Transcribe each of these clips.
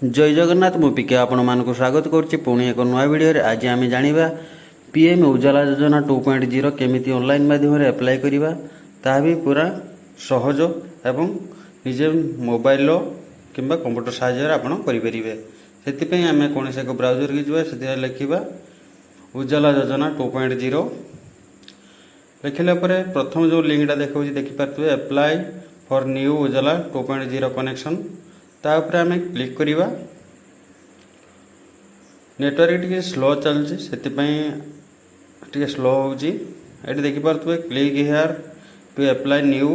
जय जगन्नाथ मु पिके आपण मानक स्वागत करुच्ची पुणी एक नया वीडियो आज आम जाना पीएम उज्ज्वला योजना 2.0 केमिति ऑनलाइन माध्यम अप्लाई करवा ता भी पूरा सहज एवं निजे मोबाइल कि कंप्यूटर साहाय्य आपण करें से आम कौन से एक ब्राउजर की जावा लिखा उज्ज्वला योजना 2.0 लिखला प्रथम जो लिंकटा देखा देखिपे apply for new Ujjwala 2.0 connection तापर आम क्लिक करवा नेटवर्क टी स्लो चलती से स्लो होची देखिपे click here to apply new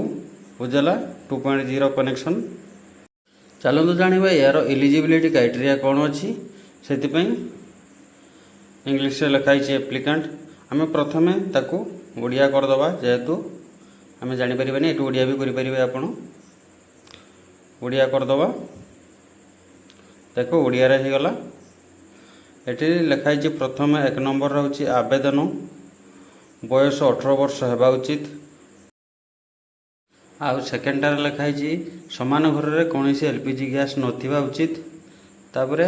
Ujjwala 2.0 connection. चलते जाना यार एलिजिबिलिटी क्राइटेरिया कौन अच्छी से इंग्लिश लिखाई एप्लिकेंट आम प्रथमे ताकू ओडिया करदे जेहेतु आम जापर ये ओडिया भी करेंगे आपण ओडिया करदे देखो ओडिया हो गला ये लिखाई प्रथम एक नंबर रोचे आवेदन बयस 18 वर्ष होगा उचित आउ सेकेंडार लिखाई समान घर में कौन एलपीजी गैस नथिबा उचित तापर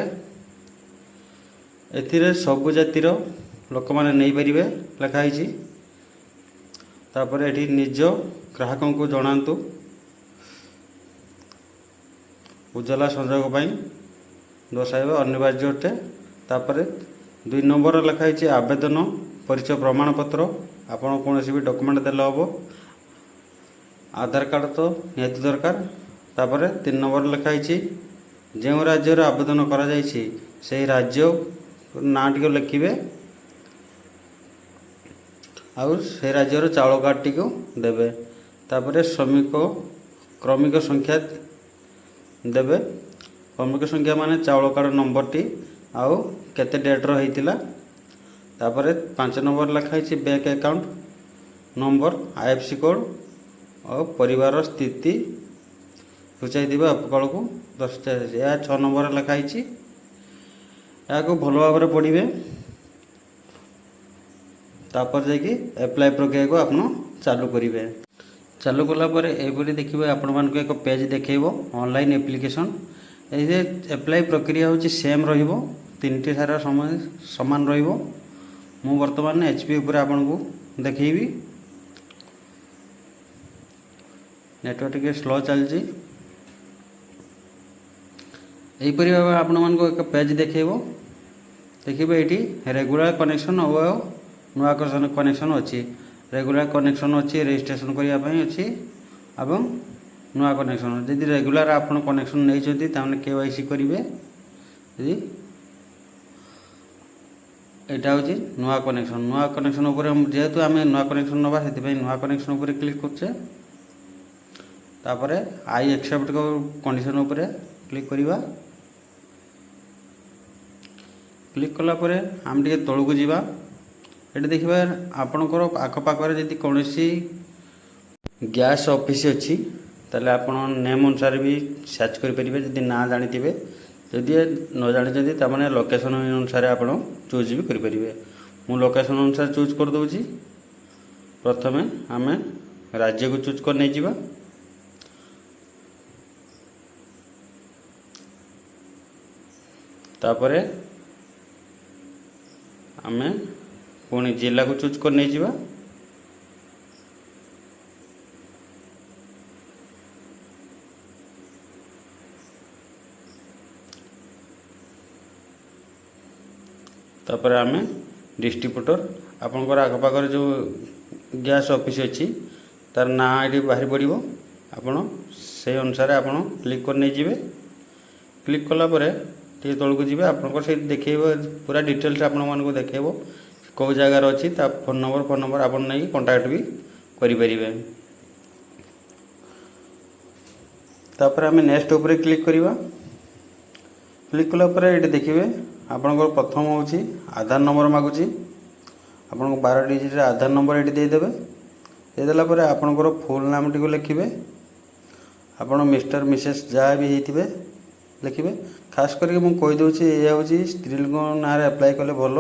एथिरे सबु जातिर लोक मैंने नहीं पारे लिखाई तापर ये निज ग्राहकों को जनातु उज्ज्वला संयोग पर दर्शाइबा अनिवार्य अटे तापर 2 नंबर लिखाई आवेदन परिचय प्रमाण पत्र आपड़ कौन भी डॉक्यूमेंट देले हम आधार कार्ड तो निहती दरकार तापर 3 नंबर लिखाई जो राज्य आवेदन कर राज्य ना टी लिखे आउ से राज्यर चाउल कार्ड टी देवे तापर श्रमिक क्रमिक संख्या देवे क्रमिक संख्या माने चाउल कार्ड नंबर टी आउ केते डेट रो हेतिला तापर 5 नंबर लिखाई bank account number IFC code और परिवार स्थिति सूचाई देवे आपको को दर्शाई यह 6 नंबर लिखाई या भल भाव पढ़े तापर जाकि एप्लाई प्रक्रिया को आप चालू करेंगे चालू कलापर यहपरी देखिए आपण मानक एक पेज देखेब ऑनलाइन एप्लिकेशन ये एप्लाई प्रक्रिया हूँ सेम री सारा समय सामान मु वर्तमान एचपी उपर आपन को देखी नेटवर्क टिके स्लो चलती यहीपरी भाव आपण मानक एक पेज देखेब देखिए ये रेगुलर कनेक्शन और नुआ कनेक्शन अच्छी रेगुलर कनेक्शन अच्छी रजिस्ट्रेशन करने अच्छी एवं नुआ कनेक्शन जदि रेगुलर आप कनेक्शन नहीं केवाईसी करेंगे यदि यहाँ हूँ नुआ कनेक्शन उपर जेहेतु आम नुआ कनेक्शन नवा से नुआ कनेक्शन उपर क्लिक कर आई एक्सेप्ट कंडीशन उपर क्लिक करवा क्लिक कलापर आम टे तौक को जावा ये देखिए आपणकर आखपाखर जब कौन गैस ऑफिस अच्छी ताले आप नेम अनुसार भी सर्च करेंगे जदि ना जानी जदि न जानी ताने लोकेशन अनुसार आप चूज भी करेंगे मु लोकेशन अनुसार चूज कर दूची प्रथमे आम राज्य को चूज कर नहीं जावा तापर आम पुणी जिला को चूज कर नहीं जावा तापर आम डिस्ट्रीब्यूटर आपंकर आखपाखर जो गैस ऑफिस अच्छी तार ना ये बाहरी पड़ो आपण से अनुसार आप क्लिक कर नहीं जाए क्लिक कलापर टे तौक को जी आपंकर से देखे पूरा डिटेल्स आपण मानक देखेब कौ जगार अच्छी फोन नंबर आप नहीं कंटाक्ट भी करें तापर आम नेक्स्ट उपर क्लिक करवा क्लिक कलापर ये देखिए आपंकर प्रथम हूँ आधार नंबर मागुची आपन 12 डिजिट आधार नंबर ये देदेवे देदेलापर आपंकर फुल नाम टी लिखे आपड़ मिस्टर मिसेस जहाँ भी होते लिखे खास करके मुझे कहीदे ये हूँ स्त्री ना अप्लाई कले भल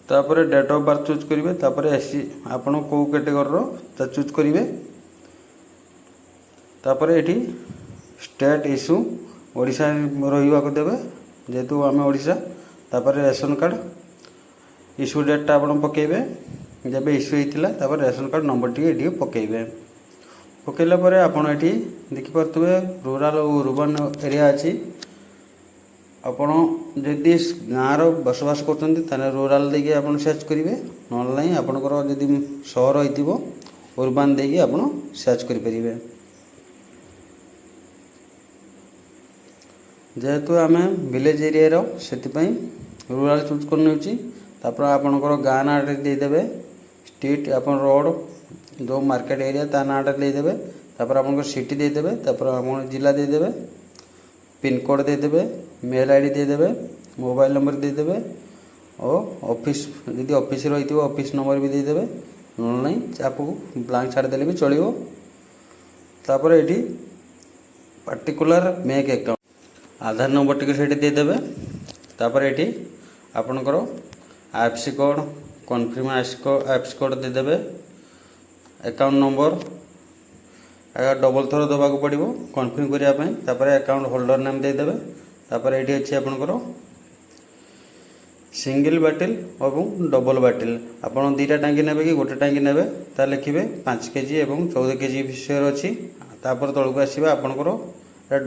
तापर डेट ऑफ बर्थ चूज करेंगे तापर एससी आपड़ कौ कैटेगोरी चूज करेंगे तापर ये स्टेट इश्यू ଓଡ଼ିଶା ରହିବାକୁ ଦେବେ, ଯେହେତୁ ଆମେ ଓଡ଼ିଶା। ତାପରେ ରେସନ୍ କାର୍ଡ଼ ଇସ୍ୟୁ ଡେଟ୍ଟା ଆପଣ ପକାଇବେ, ଯେବେ ଇସ୍ୟୁ ହେଇଥିଲା। ତାପରେ ରେସନ୍ କାର୍ଡ଼ ନମ୍ବରଟି ଏଠି ପକାଇବେ। ପକାଇଲା ପରେ ଆପଣ ଏଠି ଦେଖିପାରୁଥିବେ ରୁରାଲ୍ ଓ ଅର୍ବାନ୍ ଏରିଆ ଅଛି। ଆପଣ ଯଦି ଗାଁର ବସବାସ କରୁଛନ୍ତି ତାହେଲେ ରୁରାଲ୍ ଦେଇକି ଆପଣ ସର୍ଚ୍ଚ କରିବେ, ନହେଲେ ନାହିଁ ଆପଣଙ୍କର ଯଦି ସହର ହେଇଥିବ ଅର୍ବାନ୍ ଦେଇକି ଆପଣ ସର୍ଚ୍ଚ କରିପାରିବେ। ଯେହେତୁ ଆମେ ଭିଲେଜ୍ ଏରିଆର, ସେଥିପାଇଁ ରୁରାଲ୍ ଚୁଜ୍ କରିନେଉଛି। ତାପରେ ଆପଣଙ୍କର ଗାଁ ନାଁଟା ଦେଇଦେବେ, ଷ୍ଟ୍ରିଟ୍ ଆପଣ ରୋଡ଼ ଯେଉଁ ମାର୍କେଟ ଏରିଆ ତା ନାଁଟା ଦେଇଦେବେ। ତାପରେ ଆପଣଙ୍କର ସିଟି ଦେଇଦେବେ, ତାପରେ ଆପଣ ଜିଲ୍ଲା ଦେଇଦେବେ, ପିନକୋଡ଼୍ ଦେଇଦେବେ, ମେଲ୍ ଆଇ ଡ଼ି ଦେଇଦେବେ, ମୋବାଇଲ୍ ନମ୍ବର ଦେଇଦେବେ ଓ ଅଫିସ୍ ଯଦି ଅଫିସ୍ ରହିଥିବ ଅଫିସ୍ ନମ୍ବର ବି ଦେଇଦେବେ, ନହେଲେ ନାହିଁ ଆପଣଙ୍କୁ ବ୍ଲାଙ୍କ ଛାଡ଼ିଦେଲେ ବି ଚଳିବ। ତାପରେ ଏଠି ପାର୍ଟିକୁଲାର ମେକ୍ ଆକାଉଣ୍ଟ ଆଧାର ନମ୍ବର ଟିକେ ସେଇଠି ଦେଇଦେବେ। ତାପରେ ଏଠି ଆପଣଙ୍କର ଆଇଏଫ୍ଏସି କୋଡ଼୍, କନଫର୍ମ ଆଇଏଫ୍ଏସି କୋଡ଼୍ ଦେଇଦେବେ, ଆକାଉଣ୍ଟ ନମ୍ବର ଡବଲ ଥର ଦେବାକୁ ପଡ଼ିବ କନଫର୍ମ କରିବା ପାଇଁ। ତାପରେ ଆକାଉଣ୍ଟ ହୋଲ୍ଡର ନେମ୍ ଦେଇଦେବେ। ତାପରେ ଏଠି ଅଛି ଆପଣଙ୍କର ସିଙ୍ଗଲ ବାଟିଲ୍ ଏବଂ ଡବଲ ବାଟିଲ୍, ଆପଣ ଦୁଇଟା ଟାଙ୍କି ନେବେ କି ଗୋଟେ ଟାଙ୍କି ନେବେ, ତା ଲେଖିବେ 5 କେଜି ଏବଂ 14 କେଜି ବିଷୟରେ ଅଛି। ତାପରେ ତଳକୁ ଆସିବେ ଆପଣଙ୍କର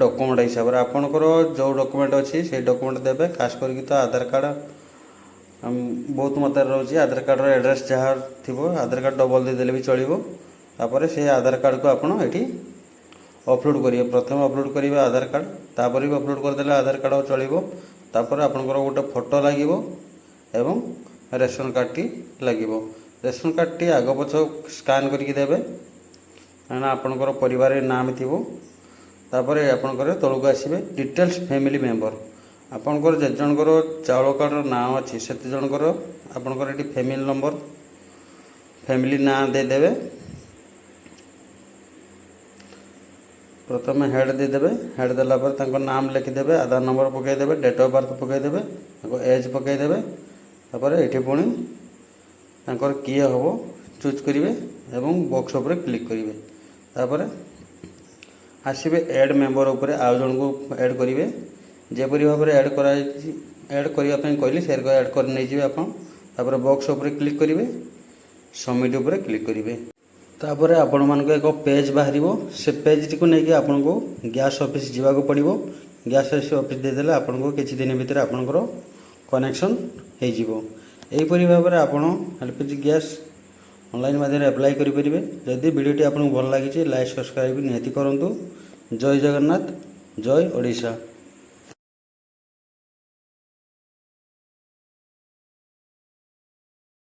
ଡକୁମେଣ୍ଟ ହିସାବରେ ଆପଣଙ୍କର ଯେଉଁ ଡକୁମେଣ୍ଟ ଅଛି ସେଇ ଡକୁମେଣ୍ଟ ଦେବେ। ଖାସ୍ କରିକି ତ ଆଧାର କାର୍ଡ଼ ବହୁତ ମାତ୍ରାରେ ରହୁଛି, ଆଧାର କାର୍ଡ଼ର ଆଡ୍ରେସ୍ ଯାହା ଥିବ ଆଧାର କାର୍ଡ଼ ଡବଲ ଦେଇଦେଲେ ବି ଚଳିବ। ତାପରେ ସେ ଆଧାର କାର୍ଡ଼କୁ ଆପଣ ଏଠି ଅପଲୋଡ଼ କରିବେ। ପ୍ରଥମେ ଅପଲୋଡ଼ କରିବେ ଆଧାର କାର୍ଡ଼, ତାପରେ ବି ଅପଲୋଡ଼ କରିଦେଲେ ଆଧାର କାର୍ଡ଼ ଚଳିବ। ତାପରେ ଆପଣଙ୍କର ଗୋଟେ ଫଟୋ ଲାଗିବ ଏବଂ ରେସନ୍ କାର୍ଡ଼ଟି ଲାଗିବ। ରେସନ୍ କାର୍ଡ଼ଟି ଆଗ ପଛ ସ୍କାନ୍ କରିକି ଦେବେ, କାରଣ ଆପଣଙ୍କର ପରିବାରରେ ନାମ ଥିବ। ତାପରେ ଆପଣଙ୍କର ତଳକୁ ଆସିବେ ଡିଟେଲ୍ସ ଫ୍ୟାମିଲି ମେମ୍ବର, ଆପଣଙ୍କର ଯେତେ ଜଣଙ୍କର ଚାଉଳ କାର୍ଡ଼ର ନାଁ ଅଛି ସେତେ ଜଣଙ୍କର ଆପଣଙ୍କର ଏଠି ଫ୍ୟାମିଲି ନମ୍ବର, ଫ୍ୟାମିଲି ନାଁ ଦେଇଦେବେ। ପ୍ରଥମେ ହେଡ଼୍ ଦେଇଦେବେ, ହେଡ଼୍ ଦେଲା ପରେ ତାଙ୍କ ନାମ ଲେଖିଦେବେ, ଆଧାର ନମ୍ବର ପକାଇଦେବେ, ଡେଟ୍ ଅଫ୍ ବାର୍ଥ ପକାଇଦେବେ, ତାଙ୍କ ଏଜ୍ ପକାଇଦେବେ। ତାପରେ ଏଠି ପୁଣି ତାଙ୍କର କିଏ ହେବ ଚୁଜ୍ କରିବେ ଏବଂ ବକ୍ସ ଉପରେ କ୍ଲିକ୍ କରିବେ। ତାପରେ ଆସିବେ ଆଡ଼୍ ମେମ୍ବର ଉପରେ, ଆଉ ଜଣଙ୍କୁ ଆଡ଼୍ କରିବେ। ଯେପରି ଭାବରେ ଆଡ଼୍ କରାଯାଇଛି, ଆଡ଼୍ କରିବା ପାଇଁ କହିଲି ସେରକ ଆଡ଼୍ କରି ନେଇଯିବେ ଆପଣ। ତାପରେ ବକ୍ସ ଉପରେ କ୍ଲିକ୍ କରିବେ, ସବମିଟ୍ ଉପରେ କ୍ଲିକ୍ କରିବେ। ତାପରେ ଆପଣମାନଙ୍କୁ ଏକ ପେଜ୍ ବାହାରିବ, ସେ ପେଜ୍ଟିକୁ ନେଇକି ଆପଣଙ୍କୁ ଗ୍ୟାସ୍ ଅଫିସ୍ ଯିବାକୁ ପଡ଼ିବ। ଗ୍ୟାସ୍ ଅଫିସ୍ ଦେଇଦେଲେ ଆପଣଙ୍କୁ କିଛି ଦିନ ଭିତରେ ଆପଣଙ୍କର କନେକ୍ସନ୍ ହେଇଯିବ। ଏହିପରି ଭାବରେ ଆପଣ LPG ଗ୍ୟାସ୍ ଅନଲାଇନ୍ ମାଧ୍ୟମରେ ଆପ୍ଲାଏ କରିପାରିବେ। ଯଦି ଭିଡ଼ିଓଟି ଆପଣଙ୍କୁ ଭଲ ଲାଗିଛି ଲାଇକ୍ ସବସ୍କ୍ରାଇବ୍ ନିହାତି କରନ୍ତୁ। ଜୟ ଜଗନ୍ନାଥ, ଜୟ ଓଡ଼ିଶା।